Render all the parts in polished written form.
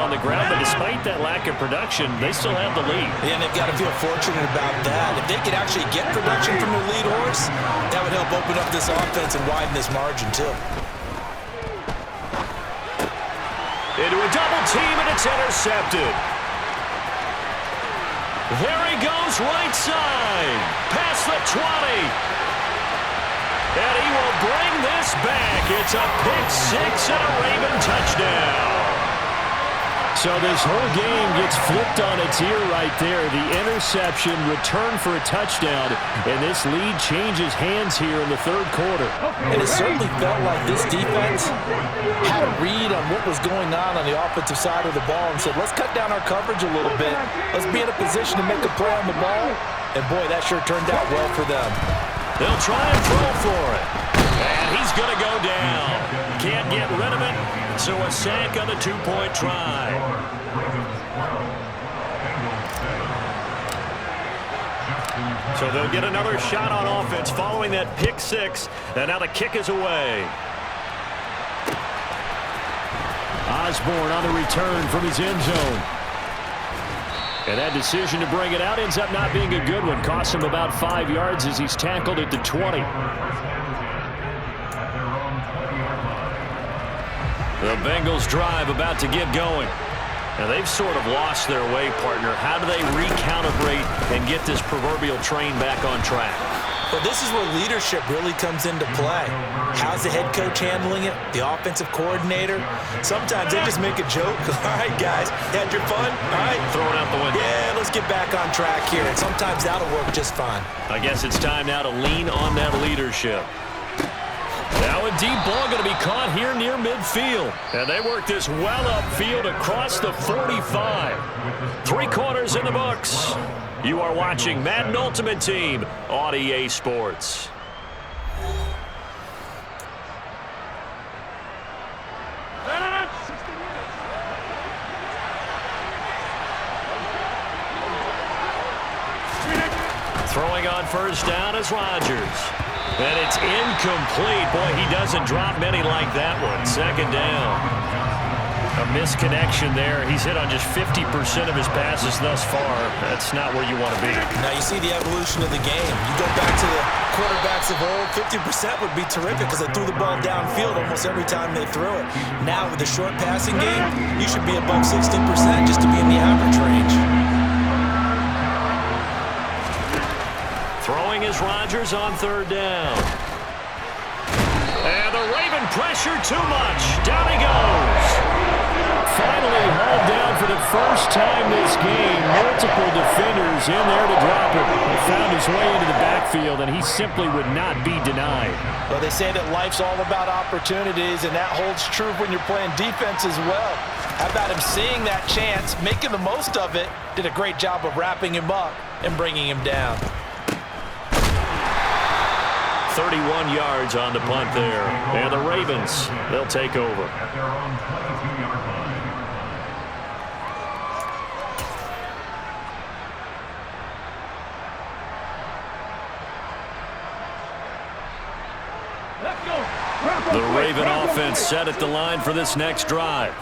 on the ground, but despite that lack of production, they still have the lead. Yeah, and they've got to feel fortunate about that. If they could actually get production from their lead horse, that would help open up this offense and widen this margin, too. Into a double team, and it's intercepted. There he goes, right side. Past the 20. And he will bring this back. It's a pick-6 and a Raven touchdown. So this whole game gets flipped on its ear right there. The interception, return for a touchdown, and this lead changes hands here in the third quarter. And it certainly felt like this defense had a read on what was going on the offensive side of the ball and said, let's cut down our coverage a little bit. Let's be in a position to make a play on the ball. And, boy, that sure turned out well for them. They'll try and throw for it. And he's going to go down. Can't get rid of it, so a sack on the two-point try. So they'll get another shot on offense following that pick-6, and now the kick is away. Osborne on the return from his end zone. And that decision to bring it out ends up not being a good one. Costs him about 5 yards as he's tackled at the 20. The Bengals drive about to get going. Now they've sort of lost their way, partner. How do they recalibrate and get this proverbial train back on track? Well, this is where leadership really comes into play. How's the head coach handling it? The offensive coordinator? Sometimes they just make a joke. All right, guys, had your fun? All right. Throw it out the window. Yeah, let's get back on track here. And sometimes that'll work just fine. I guess it's time now to lean on that leadership. Now a deep ball going to be caught here near midfield. And they work this well upfield across the 45. 3 quarters in the books. You are watching Madden Ultimate Team on EA Sports. Throwing on first down is Rodgers. And it's incomplete. Boy, he doesn't drop many like that one. Second down. A misconnection there. He's hit on just 50% of his passes thus far. That's not where you want to be. Now you see the evolution of the game. You go back to the quarterbacks of old, 50% would be terrific because they threw the ball downfield almost every time they threw it. Now with the short passing game, you should be above 60% just to be in the average range. Throwing is Rodgers on third down. And the Raven pressure too much. Down he goes. Finally hauled down for the first time this game. Multiple defenders in there to drop him. He found his way into the backfield, and he simply would not be denied. Well, they say that life's all about opportunities, and that holds true when you're playing defense as well. How about him seeing that chance, making the most of it, did a great job of wrapping him up and bringing him down. 31 yards on the punt there. And the Ravens, they'll take over. The Raven offense set at the line for this next drive.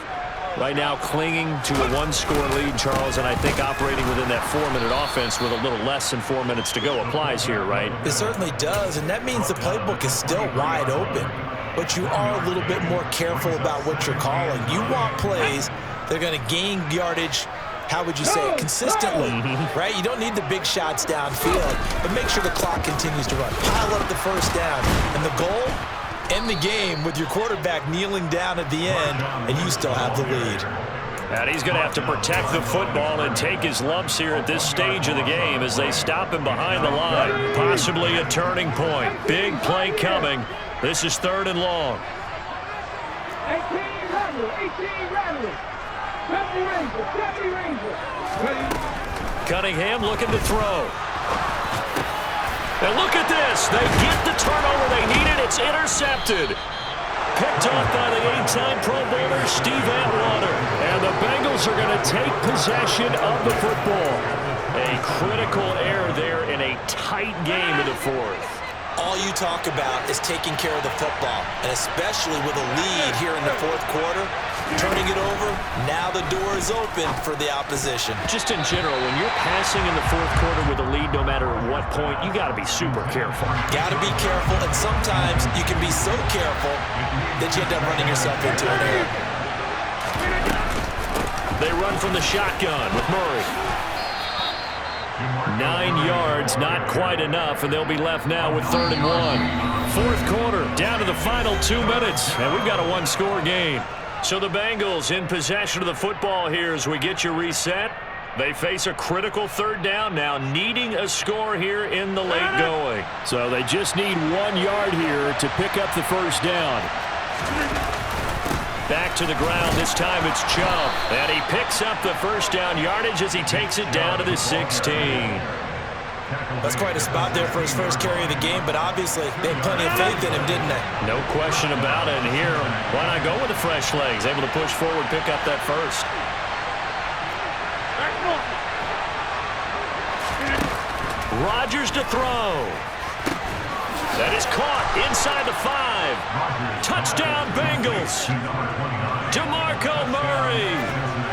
Right now clinging to a one-score lead, Charles, and I think operating within that 4-minute offense with a little less than 4 minutes to go applies here, right? It certainly does, and that means the playbook is still wide open. But you are a little bit more careful about what you're calling. You want plays that are going to gain yardage, how would you say it, consistently, right? You don't need the big shots downfield, but make sure the clock continues to run. Pile up the first down, and the goal? End the game with your quarterback kneeling down at the end, and you still have the lead. And he's going to have to protect the football and take his lumps here at this stage of the game as they stop him behind the line. Possibly a turning point. Big play coming. This is 3rd and long. 18 Rattler. 70 Ranger. Cunningham looking to throw. And look at this. They get the turnover they needed. It's intercepted. Picked off by the 8-time Pro Bowler Steve Atwater. And the Bengals are going to take possession of the football. A critical error there in a tight game in the 4th. All you talk about is taking care of the football, and especially with a lead here in the 4th quarter, turning it over. Now the door is open for the opposition. Just in general, when you're passing in the fourth quarter with a lead, no matter at what point, you got to be super careful. Got to be careful, and sometimes you can be so careful that you end up running yourself into an error. They run from the shotgun with Murray. 9 yards, not quite enough, and they'll be left now with 3rd and 1. Fourth quarter, down to the final 2 minutes, and we've got a one-score game. So the Bengals in possession of the football here as we get you reset. They face a critical 3rd down now, needing a score here in the late going. So they just need 1 yard here to pick up the first down. Back to the ground. This time it's Chubb. And he picks up the first down yardage as he takes it down to the 16. That's quite a spot there for his first carry of the game, but obviously they had plenty of faith in him, didn't they? No question about it. And here, why not go with the fresh legs? Able to push forward, pick up that first. Rodgers to throw. That is caught inside the 5. Touchdown, Bengals. DeMarco Murray.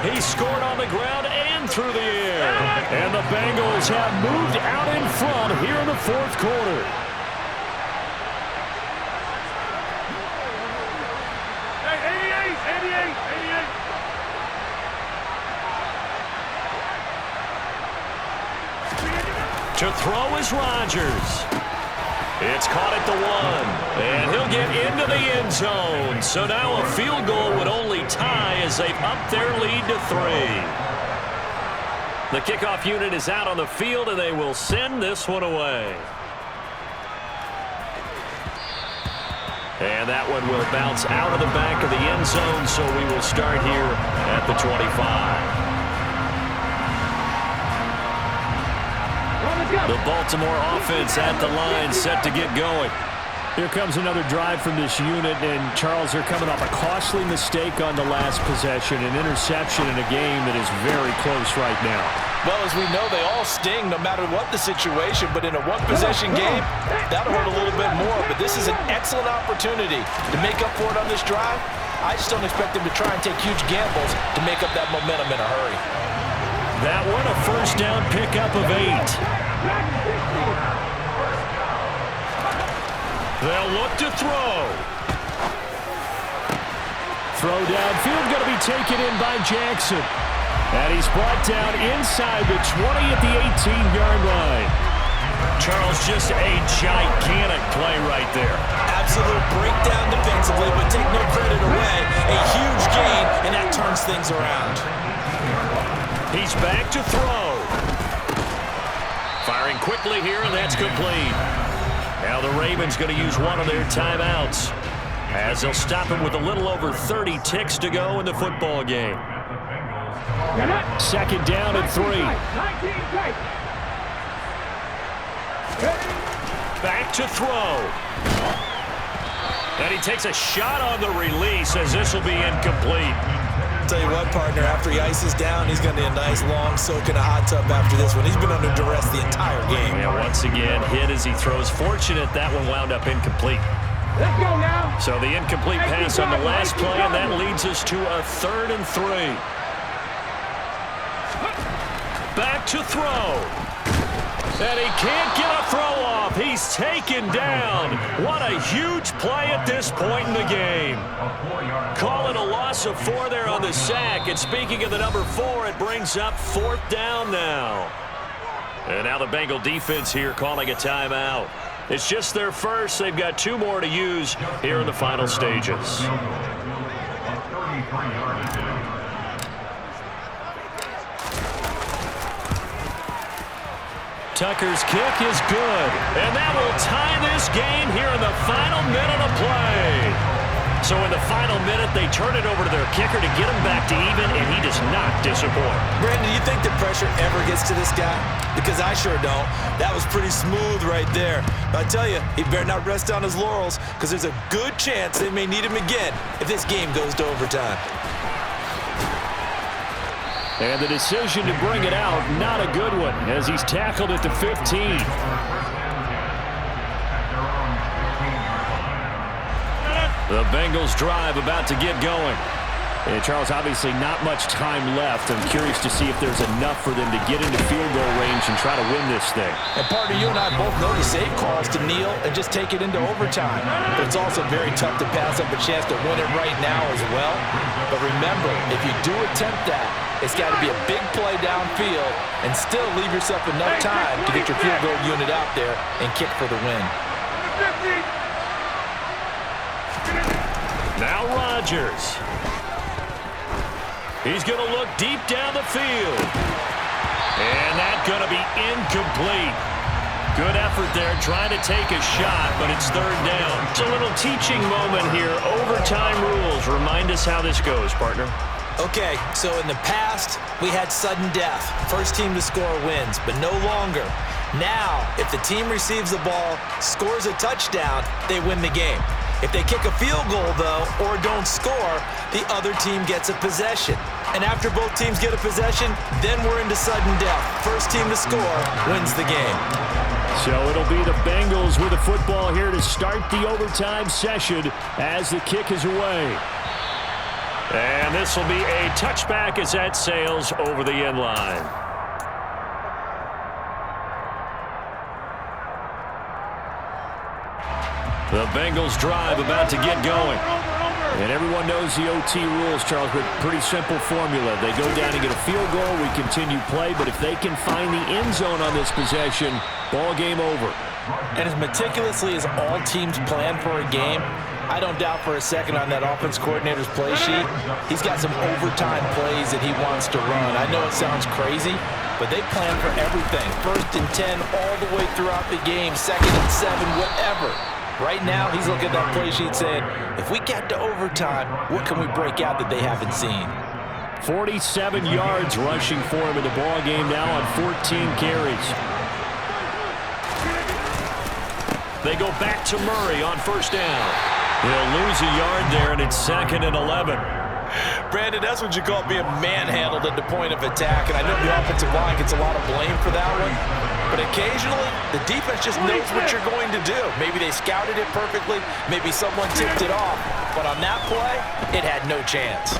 He scored on the ground and through the air. And the Bengals have moved out in front here in the fourth quarter. Hey, 88. To throw is Rodgers. It's caught at the 1, and he'll get into the end zone. So now a field goal would only tie as they've upped their lead to 3. The kickoff unit is out on the field, and they will send this one away. And that one will bounce out of the back of the end zone, so we will start here at the 25. The Baltimore offense at the line, set to get going. Here comes another drive from this unit, and Charles, they're coming off a costly mistake on the last possession, an interception in a game that is very close right now. Well, as we know, they all sting no matter what the situation, but in a one-possession game, that'll hurt a little bit more. But this is an excellent opportunity to make up for it on this drive. I just don't expect them to try and take huge gambles to make up that momentum in a hurry. That one, a first down pickup of 8. They'll look to throw. Throw downfield, going to be taken in by Jackson. And he's brought down inside the 20 at the 18-yard line. Charles, just a gigantic play right there. Absolute breakdown defensively, but take no credit away. A huge gain, and that turns things around. He's back to throw. Firing quickly here, and that's complete. Now the Ravens going to use one of their timeouts as they'll stop him with a little over 30 ticks to go in the football game. Second down and 3. Back to throw. And he takes a shot on the release as this will be incomplete. Tell you what, partner, after he ices down, he's going to need a nice long soak in a hot tub after this one. He's been under duress the entire game. And once again, hit as he throws. Fortunate that one wound up incomplete. Let's go now. So the incomplete pass on the last play, and that leads us to a 3rd and 3. Back to throw. And he can't get a throw off. He's taken down. What a huge play at this point in the game. Call it a loss of 4 there on the sack. And speaking of the number 4, it brings up 4th down now. And now the Bengal defense here calling a timeout. It's just their first. They've got 2 more to use here in the final stages. Tucker's kick is good, and that will tie this game here in the final minute of play. So in the final minute, they turn it over to their kicker to get him back to even, and he does not disappoint. Brandon, do you think the pressure ever gets to this guy? Because I sure don't. That was pretty smooth right there. But I tell you, he better not rest on his laurels, because there's a good chance they may need him again if this game goes to overtime. And the decision to bring it out, not a good one, as he's tackled at the 15. The Bengals drive about to get going. And Charles, obviously not much time left. I'm curious to see if there's enough for them to get into field goal range and try to win this thing. And partner, you and I both know the save calls to kneel and just take it into overtime. But it's also very tough to pass up a chance to win it right now as well. But remember, if you do attempt that, it's got to be a big play downfield and still leave yourself enough time to get your field goal unit out there and kick for the win. Now Rodgers. He's going to look deep down the field. And that's going to be incomplete. Good effort there trying to take a shot, but it's third down. It's a little teaching moment here. Overtime rules. Remind us how this goes, partner. Okay, so in the past, we had sudden death. First team to score wins, but no longer. Now, if the team receives the ball, scores a touchdown, they win the game. If they kick a field goal, though, or don't score, the other team gets a possession. And after both teams get a possession, then we're into sudden death. First team to score wins the game. So it'll be the Bengals with the football here to start the overtime session as the kick is away. And this will be a touchback as that sails over the end line. The Bengals drive about to get going. And everyone knows the OT rules, Charles, but pretty simple formula. They go down and get a field goal, we continue play, but if they can find the end zone on this possession, ball game over. And as meticulously as all teams plan for a game, I don't doubt for a second on that offense coordinator's play sheet, he's got some overtime plays that he wants to run. I know it sounds crazy, but they plan for everything. 1st and 10 all the way throughout the game, 2nd and 7, whatever. Right now, he's looking at that play sheet saying, if we get to overtime, what can we break out that they haven't seen? 47 yards rushing for him in the ball game now on 14 carries. They go back to Murray on first down. He'll lose a yard there, and it's 2nd and 11. Brandon, that's what you call being manhandled at the point of attack, and I know the offensive line gets a lot of blame for that one, but occasionally the defense just knows what you're going to do. Maybe they scouted it perfectly, maybe someone tipped it off, but on that play, it had no chance.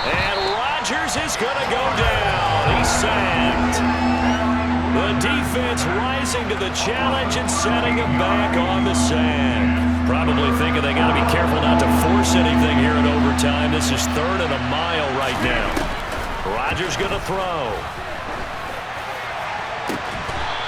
And Rodgers is going to go down. He's sacked. The defense rising to the challenge and setting him back on the sack. Probably thinking they got to be careful not to force anything here in overtime. This is 3rd and a mile right now. Rodgers going to throw.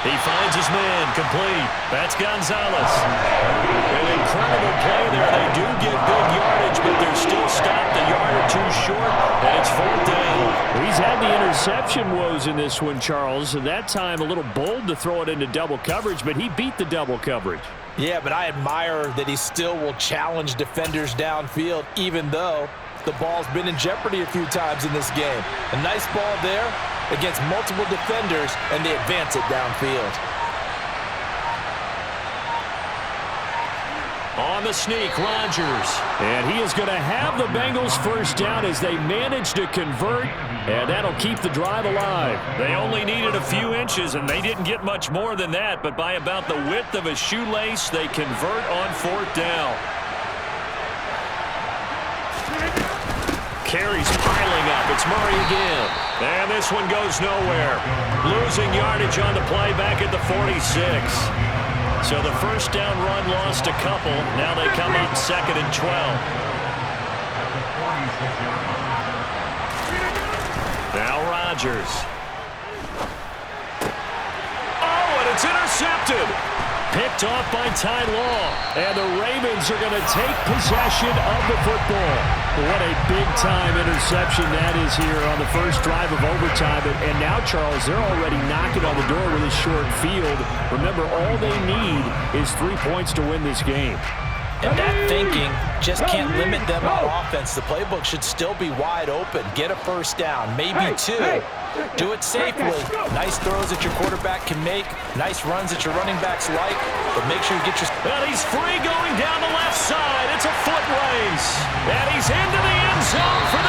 He finds his man, complete. That's Gonzalez. An incredible play there. They do get big yardage, but they're still stopped a yard or two short, and it's 4th down. He's had the interception woes in this one, Charles, and that time a little bold to throw it into double coverage, but he beat the double coverage. Yeah, but I admire that he still will challenge defenders downfield, even though the ball's been in jeopardy a few times in this game. A nice ball there against multiple defenders, and they advance it downfield. On the sneak, Rodgers. And he is going to have the Bengals first down as they manage to convert, and that'll keep the drive alive. They only needed a few inches, and they didn't get much more than that, but by about the width of a shoelace, they convert on 4th down. Carries piling up. It's Murray again. And this one goes nowhere. Losing yardage on the play back at the 46. So the first down run lost a couple. Now they come up 2nd and 12. Now Rodgers. Oh, and it's intercepted. Picked off by Ty Law. And the Ravens are going to take possession of the football. What a big-time interception that is here on the first drive of overtime. And now, Charles, they're already knocking on the door with a short field. Remember, all they need is 3 points to win this game. And that thinking just can't limit them on offense. The playbook should still be wide open. Get a first down, maybe 2. Do it safely. Nice throws that your quarterback can make. Nice runs that your running backs like. But make sure you get your... And he's free going down the left side. It's a foot race. And he's into the end zone for